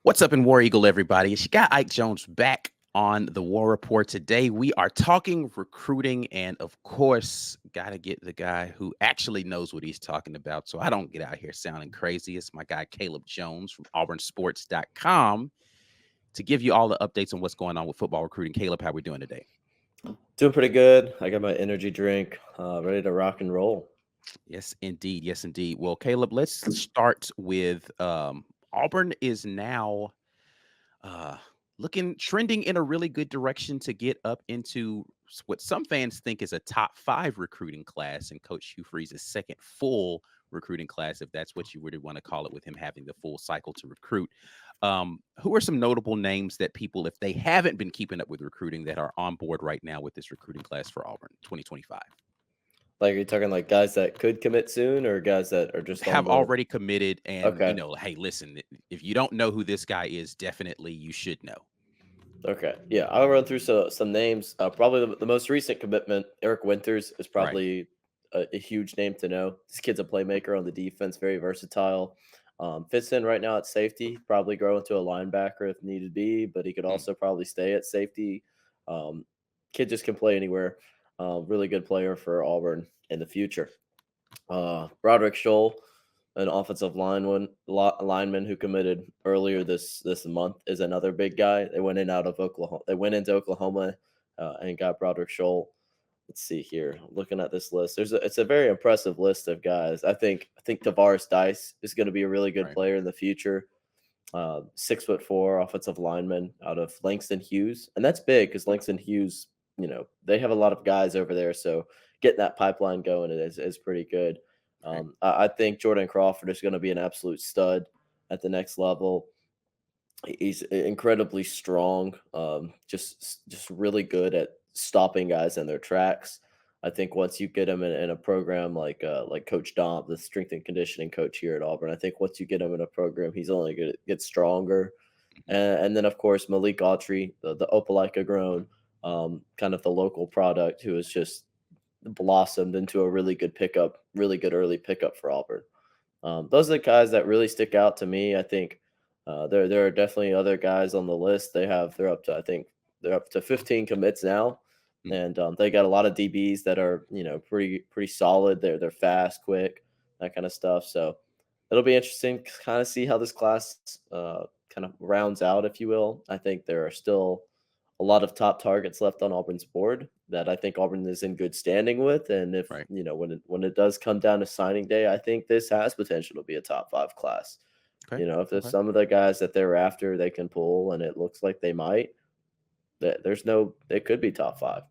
What's up in War Eagle, everybody? It's your guy Ike Jones back on the War Report. Today, we are talking recruiting, and of course, got to get the guy who actually knows what he's talking about so I don't get out here sounding crazy. It's my guy, Caleb Jones from auburnsports.com to give you all the updates on what's going on with football recruiting. Caleb, how we doing today? Doing pretty good. I got my energy drink, ready to rock and roll. Yes, indeed. Yes, indeed. Well, Caleb, let's start with Auburn is now uh trending in a really good direction to get up into what some fans think is a top 5 recruiting class and Coach Hugh Freeze's second full recruiting class, if that's what you really want to call it, with him having the full cycle to recruit. Who are some notable names that people, if they haven't been keeping up with recruiting, that are on board right now with this recruiting class for Auburn 2025? Like, are you talking like guys that could commit soon or guys that are just on Have the? already committed, and Okay. hey, listen, if you don't know who this guy is, definitely you should know. Okay. Yeah. I'll run through some names. Probably the most recent commitment, Eric Winters, is Right. probably a huge name to know. This kid's a playmaker on the defense, very versatile. Fits in right now at safety, probably grow into a linebacker if needed be, but he could Mm, also probably stay at safety. Um, Kid just can play anywhere. Really good player for Auburn in the future. Broderick Scholl, an offensive lineman who committed earlier this month, is another big guy. They went in out of Oklahoma. They went into Oklahoma and got Broderick Scholl. Let's see here. Looking at this list, it's a very impressive list of guys. I think Tavares Dice is going to be a really good right. player in the future. 6'4" offensive lineman out of Langston Hughes, and that's big because Langston Hughes, they have a lot of guys over there, so getting that pipeline going is pretty good. Right. I think Jordan Crawford is going to be an absolute stud at the next level. He's incredibly strong, just really good at stopping guys in their tracks. I think once you get him in a program like Coach Dom, the strength and conditioning coach here at Auburn, I think once you get him in a program, he's only going to get stronger. Mhm. And then of course Malik Autry, the Opelika grown, kind of the local product who has just blossomed into a really good pickup, really good early pickup for Auburn. Those are the guys that really stick out to me. I think there are definitely other guys on the list. They're up to 15 commits now, Mm. and they got a lot of DBs that are pretty solid. They're fast, quick, that kind of stuff. So it'll be interesting to kind of see how this class kind of rounds out, if you will. I think there are still a lot of top targets left on Auburn's board that I think Auburn is in good standing with. And if Right. when it does come down to signing day, I think this has potential to be a top 5 class. Okay. If there's Okay. some of the guys that they're after they can pull, and it looks like they might, that there's no it could be top 5.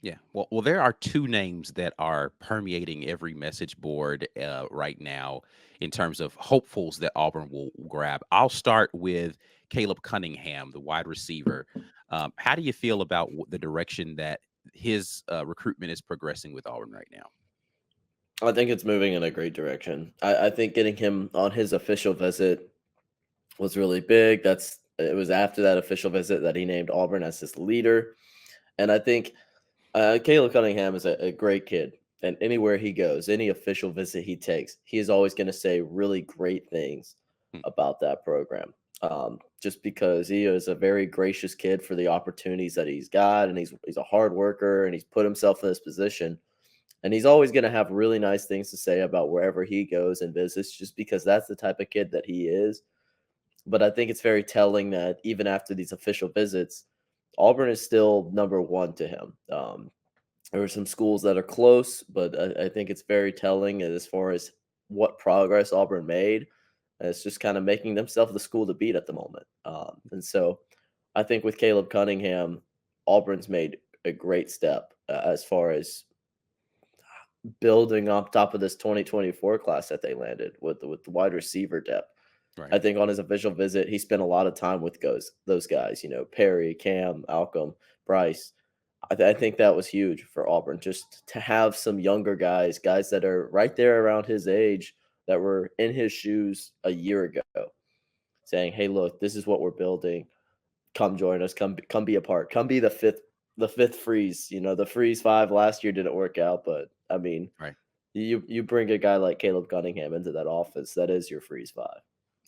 Yeah. Well, there are two names that are permeating every message board right now in terms of hopefuls that Auburn will grab. I'll start with Caleb Cunningham, the wide receiver. How do you feel about the direction that his recruitment is progressing with Auburn right now? I think it's moving in a great direction. I think getting him on his official visit was really big. It was after that official visit that he named Auburn as his leader. And I think Caleb Cunningham is a great kid. And anywhere he goes, any official visit he takes, he is always going to say really great things Hmm. about that program. Just because he is a very gracious kid for the opportunities that he's got, and he's a hard worker, and he's put himself in this position. And he's always going to have really nice things to say about wherever he goes and visits, just because that's the type of kid that he is. But I think it's very telling that even after these official visits, Auburn is still number one to him. There are some schools that are close, but I think it's very telling as far as what progress Auburn made. And it's just kind of making themselves the school to beat at the moment. And so I think with Caleb Cunningham, Auburn's made a great step as far as building on top of this 2024 class that they landed with the wide receiver depth. Right. I think on his official visit, he spent a lot of time with those guys, Perry, Cam, Alcom, Bryce. I think that was huge for Auburn, just to have some younger guys that are right there around his age that were in his shoes a year ago, saying, "Hey, look, this is what we're building. Come join us. Come be a part. Come be the fifth freeze. The freeze five last year didn't work out, but I mean, Right. you bring a guy like Caleb Cunningham into that offense, that is your freeze five."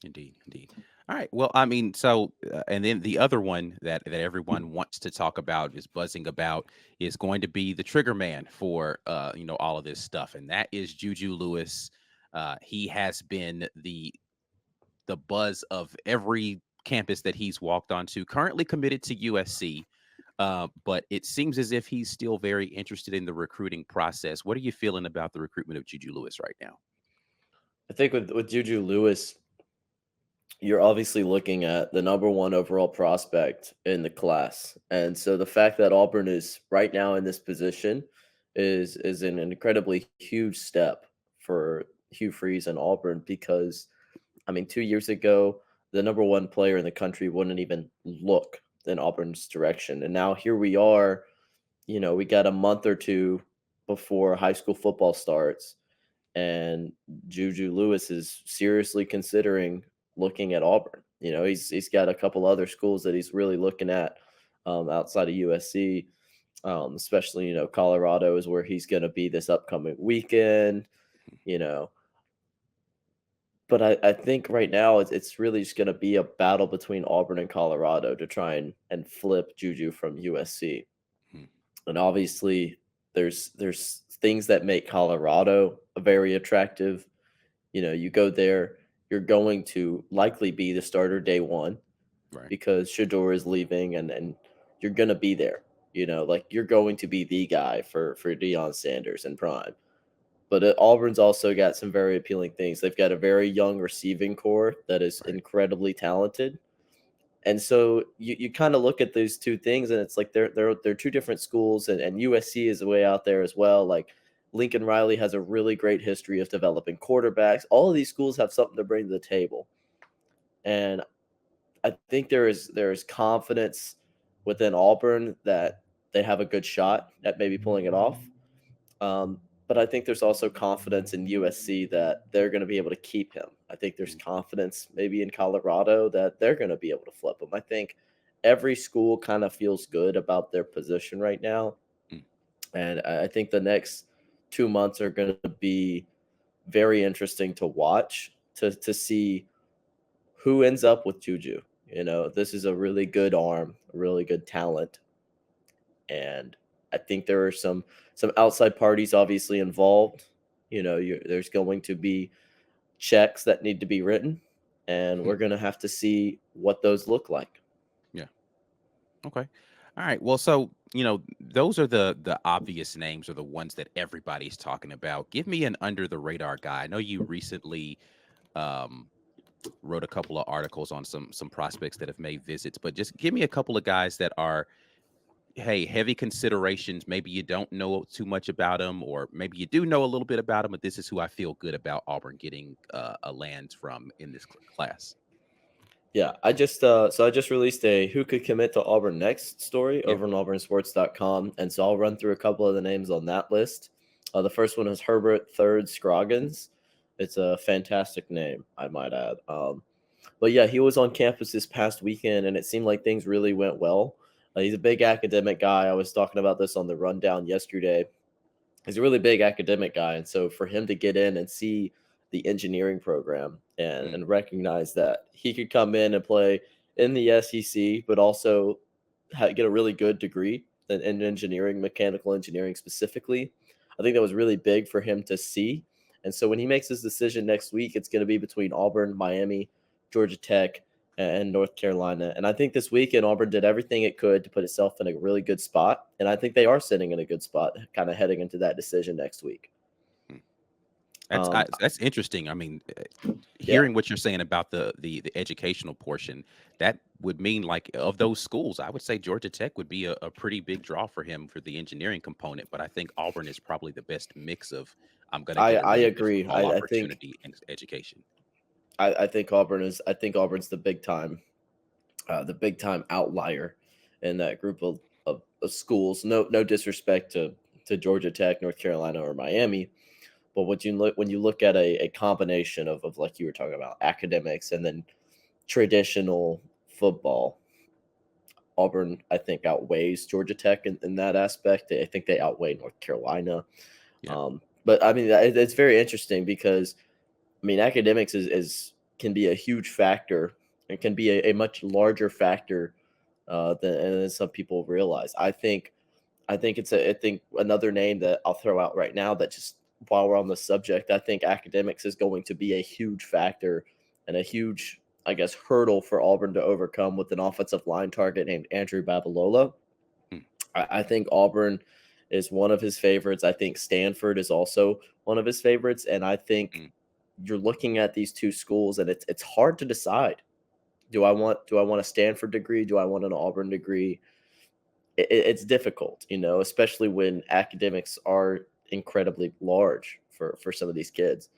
Indeed. Indeed. All right. Well, I mean, so and then the other one that everyone wants to talk about is buzzing about is going to be the trigger man for all of this stuff, and that is Juju Lewis. He has been the buzz of every campus that he's walked onto. Currently committed to USC, but it seems as if he's still very interested in the recruiting process. What are you feeling about the recruitment of Juju Lewis right now? I think with Juju Lewis, you're obviously looking at the number one overall prospect in the class. And so the fact that Auburn is right now in this position is an incredibly huge step for Hugh Freeze and Auburn because I mean 2 years ago, the number one player in the country wouldn't even look in Auburn's direction. And now here we are, we got a month or two before high school football starts and Juju Lewis is seriously considering looking at Auburn. He's got a couple other schools that he's really looking at outside of USC, especially Colorado is where he's going to be this upcoming weekend. You know, but I think right now it's really just going to be a battle between Auburn and Colorado to try and flip Juju from USC. Hmm. And obviously, there's things that make Colorado very attractive. You go there, you're going to likely be the starter day one Right. because Shador is leaving and you're gonna be there. Like you're going to be the guy for Deion Sanders in prime. But Auburn's also got some very appealing things. They've got a very young receiving core that is Right. incredibly talented. And so you kind of look at those two things, and it's like they're two different schools, and USC is way out there as well. Like Lincoln Riley has a really great history of developing quarterbacks. All of these schools have something to bring to the table, and I think there is confidence within Auburn that they have a good shot at maybe pulling it off. But I think there's also confidence in USC that they're going to be able to keep him. I think there's Mm, confidence maybe in Colorado that they're going to be able to flip him. I think every school kind of feels good about their position right now. mm, And I think the next 2 months are going to be very interesting to watch to see who ends up with Juju. This is a really good arm, a really good talent, and I think there are some outside parties obviously involved. There's going to be checks that need to be written, and hmm. we're going to have to see what those look like. Yeah. Okay. All right. Well, so those are the obvious names or the ones that everybody's talking about. Give me an under the radar guy. I know you recently um, wrote a couple of articles on some prospects that have made visits, but just give me a couple of guys that are, hey, heavy considerations. Maybe you don't know too much about them, or maybe you do know a little bit about them, but this is who I feel good about Auburn getting a land from in this class. Yeah, I just released a who could commit to Auburn next story Yeah. over on auburnsports.com, and so I'll run through a couple of the names on that list. The first one is Herbert Third Scroggins. It's a fantastic name, I might add. But yeah, he was on campus this past weekend, and it seemed like things really went well. He's a big academic guy. I was talking about this on the rundown yesterday. He's a really big academic guy, and so for him to get in and see the engineering program and Mm, recognize that he could come in and play in the SEC, but also get a really good degree in engineering, mechanical engineering specifically. I think that was really big for him to see. And so when he makes his decision next week, it's going to be between Auburn, Miami, Georgia Tech, and North Carolina. And I think this weekend Auburn did everything it could to put itself in a really good spot. And I think they are sitting in a good spot, kind of heading into that decision next week. mm. Um, That's interesting. I mean, yeah, hearing what you're saying about the educational portion, that would mean like of those schools, I would say Georgia Tech would be a pretty big draw for him for the engineering component. But I think Auburn is probably the best mix of I'm going to I get a I really good agree. football opportunity and education. I think I think Auburn's the big time outlier in that group of schools. No disrespect to Georgia Tech, North Carolina, or Miami, but when you look at a combination of like you were talking about academics and then traditional football, Auburn I think outweighs Georgia Tech in that aspect. I think they outweigh North Carolina. Yeah. But I mean it's very interesting because I mean academics is can be a huge factor It can be a much larger factor than some people realize. I think another name that I'll throw out right now that just while we're on the subject, I think academics is going to be a huge factor and a huge, I guess, hurdle for Auburn to overcome with an offensive line target named Andrew Babalola. Mm, I think Auburn is one of his favorites. I think Stanford is also one of his favorites, and I think mm, you're looking at these two schools, and it's hard to decide. Do I want a Stanford degree? Do I want an Auburn degree? It's difficult, especially when academics are incredibly large for some of these kids.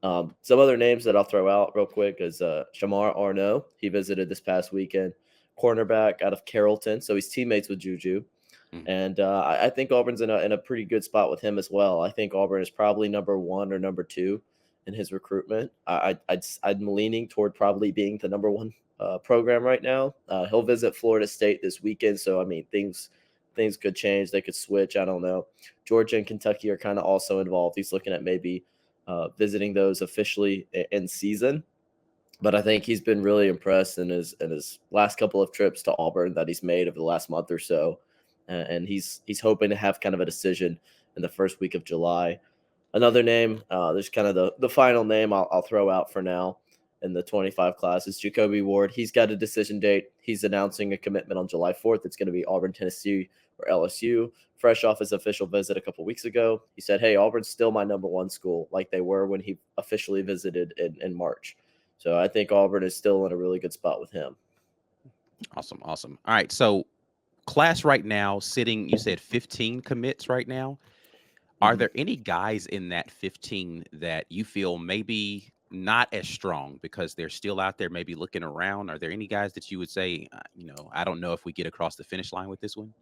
Some other names that I'll throw out real quick is Shamar Arnaud. He visited this past weekend, cornerback out of Carrollton, so he's teammates with Juju. mm. And I think Auburn's in a pretty good spot with him as well. I think Auburn is probably number one or number two in his recruitment. I'm leaning toward probably being the number one program right now. He'll visit Florida State this weekend, so I mean things could change. They could switch. I don't know. Georgia and Kentucky are kind of also involved. He's looking at maybe visiting those officially in season. But I think he's been really impressed in his last couple of trips to Auburn that he's made over the last month or so, and he's hoping to have kind of a decision in the first week of July. Another name, there's kind of the final name I'll throw out for now in the 25 class is Jacoby Ward. He's got a decision date. He's announcing a commitment on July 4th. It's going to be Auburn, Tennessee, or LSU. Fresh off his official visit a couple weeks ago, he said, "Hey, Auburn's still my number one school, like they were when he officially visited in March." So I think Auburn is still in a really good spot with him. Awesome, awesome. All right, so class right now sitting, you said 15 commits right now. Are Mhm. there any guys in that 15 that you feel maybe not as strong because they're still out there maybe looking around? Are there any guys that you would say, I don't know if we get across the finish line with this one?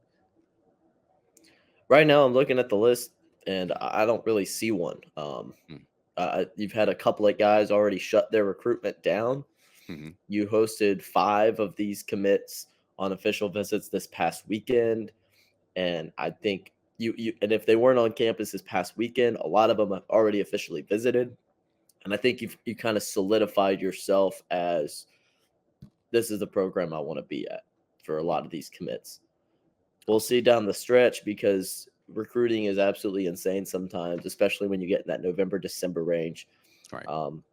Right now, I'm looking at the list, and I don't really see one. Mm, You've had a couple of guys already shut their recruitment down. mhm, You hosted 5 of these commits on official visits this past weekend, and I think you and if they weren't on campus this past weekend, a lot of them have already officially visited, and I think you kind of solidified yourself as this is the program I want to be at for a lot of these commits. We'll awesome. see down the stretch because recruiting is absolutely insane sometimes, especially when you get in that November December range. Right, Um,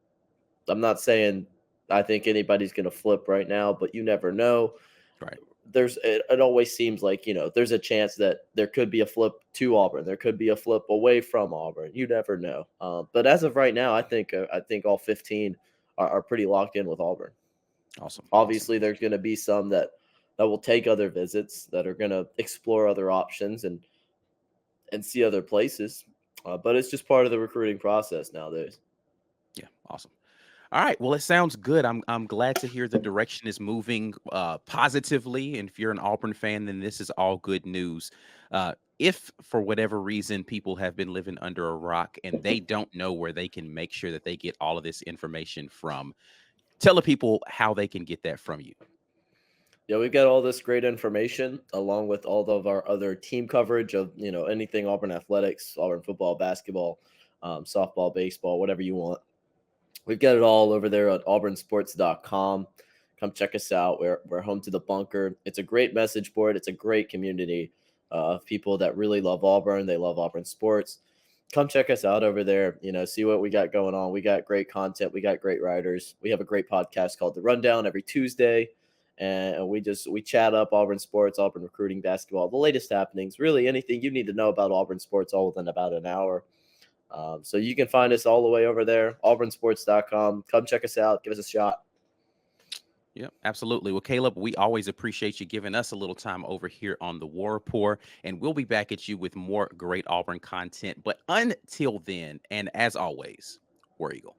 I'm not saying I think anybody's going to flip right now, but you never know. right. It always seems like there's a chance that there could be a flip to Auburn, there could be a flip away from Auburn. You never know. But as of right now, I think all 15 are pretty locked in with Auburn. Awesome, awesome. Obviously, there's going to be some that will take other visits that are going to explore other options and see other places. But it's just part of the recruiting process nowadays. Yeah, awesome. All right. Well, it sounds good. I'm glad to hear the direction is moving positively. And if you're an Auburn fan, then this is all good news. If for whatever reason people have been living under a rock and they don't know where they can make sure that they get all of this information from, tell the people how they can get that from you. Yeah, we've got all this great information along with all of our other team coverage of anything Auburn athletics, Auburn football, basketball, softball, baseball, whatever you want. We've got it all over there at auburnsports.com. Come check us out. We're home to the bunker. It's a great message board. It's a great community of people that really love Auburn. They love Auburn sports. Come check us out over there. See what we got going on. We got great content. We got great writers. We have a great podcast called The Rundown every Tuesday. And we chat up Auburn sports, Auburn recruiting, basketball, the latest happenings, really anything you need to know about Auburn sports all within about an hour. So you can find us all the way over there, auburnsports.com. Come check us out. Give us a shot. Yeah, absolutely. Well, Caleb, we always appreciate you giving us a little time over here on the War Rapport, and we'll be back at you with more great Auburn content. But until then, and as always, War Eagle.